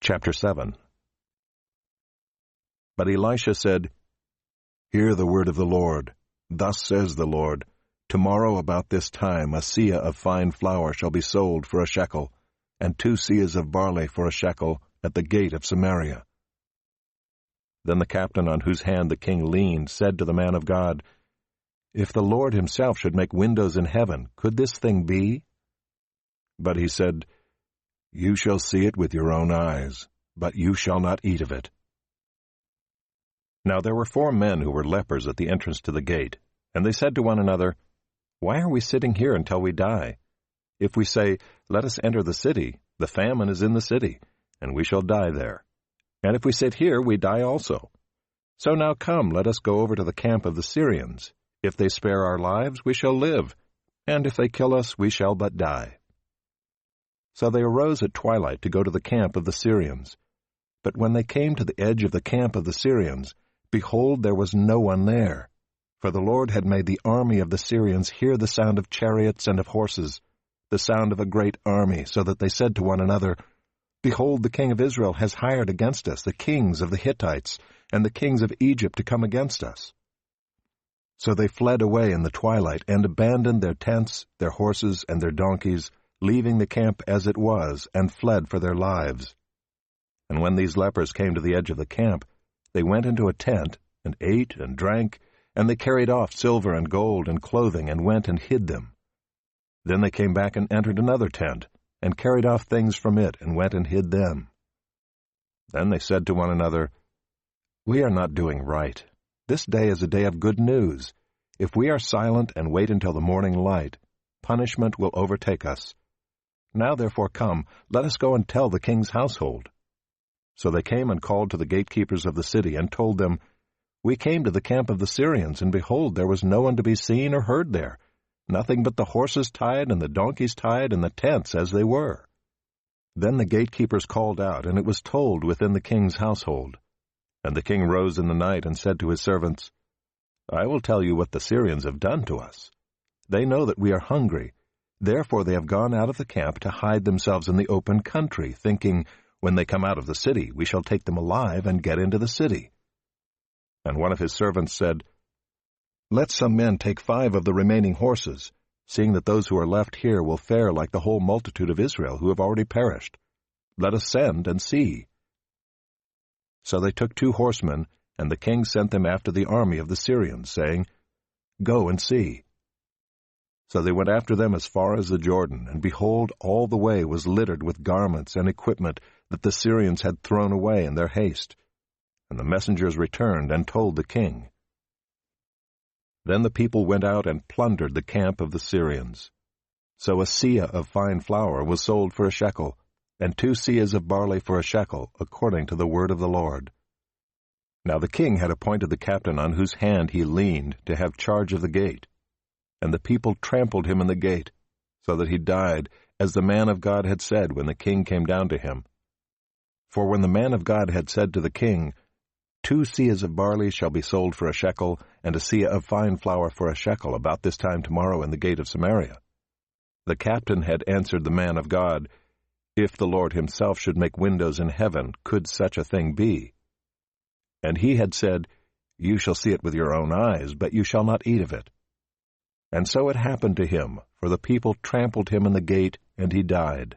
Chapter 7. But Elisha said, Hear the word of the Lord. Thus says the Lord, Tomorrow about this time a seah of fine flour shall be sold for a shekel, and 2 seahs of barley for a shekel at the gate of Samaria. Then the captain on whose hand the king leaned said to the man of God, If the Lord himself should make windows in heaven, could this thing be? But he said, You shall see it with your own eyes, but you shall not eat of it. Now there were 4 men who were lepers at the entrance to the gate, and they said to one another, Why are we sitting here until we die? If we say, Let us enter the city, the famine is in the city, and we shall die there. And if we sit here, we die also. So now come, let us go over to the camp of the Syrians. If they spare our lives, we shall live, and if they kill us, we shall but die. So they arose at twilight to go to the camp of the Syrians. But when they came to the edge of the camp of the Syrians, behold, there was no one there. For the Lord had made the army of the Syrians hear the sound of chariots and of horses, the sound of a great army, so that they said to one another, Behold, the king of Israel has hired against us the kings of the Hittites and the kings of Egypt to come against us. So they fled away in the twilight and abandoned their tents, their horses, and their donkeys, leaving the camp as it was, and fled for their lives. And when these lepers came to the edge of the camp, they went into a tent, and ate and drank, and they carried off silver and gold and clothing, and went and hid them. Then they came back and entered another tent, and carried off things from it, and went and hid them. Then they said to one another, We are not doing right. This day is a day of good news. If we are silent and wait until the morning light, punishment will overtake us. Now therefore come, let us go and tell the king's household. So they came and called to the gatekeepers of the city, and told them, We came to the camp of the Syrians, and behold, there was no one to be seen or heard there, nothing but the horses tied and the donkeys tied and the tents as they were. Then the gatekeepers called out, and it was told within the king's household. And the king rose in the night and said to his servants, I will tell you what the Syrians have done to us. They know that we are hungry. Therefore they have gone out of the camp to hide themselves in the open country, thinking, When they come out of the city, we shall take them alive and get into the city. And one of his servants said, Let some men take 5 of the remaining horses, seeing that those who are left here will fare like the whole multitude of Israel who have already perished. Let us send and see. So they took 2 horsemen, and the king sent them after the army of the Syrians, saying, Go and see. So they went after them as far as the Jordan, and behold, all the way was littered with garments and equipment that the Syrians had thrown away in their haste. And the messengers returned and told the king. Then the people went out and plundered the camp of the Syrians. So a seah of fine flour was sold for a shekel, and 2 seahs of barley for a shekel, according to the word of the Lord. Now the king had appointed the captain on whose hand he leaned to have charge of the gate. And the people trampled him in the gate, so that he died, as the man of God had said when the king came down to him. For when the man of God had said to the king, 2 seahs of barley shall be sold for a shekel, and a seah of fine flour for a shekel about this time tomorrow in the gate of Samaria, the captain had answered the man of God, If the Lord himself should make windows in heaven, could such a thing be? And he had said, You shall see it with your own eyes, but you shall not eat of it. And so it happened to him, for the people trampled him in the gate, and he died.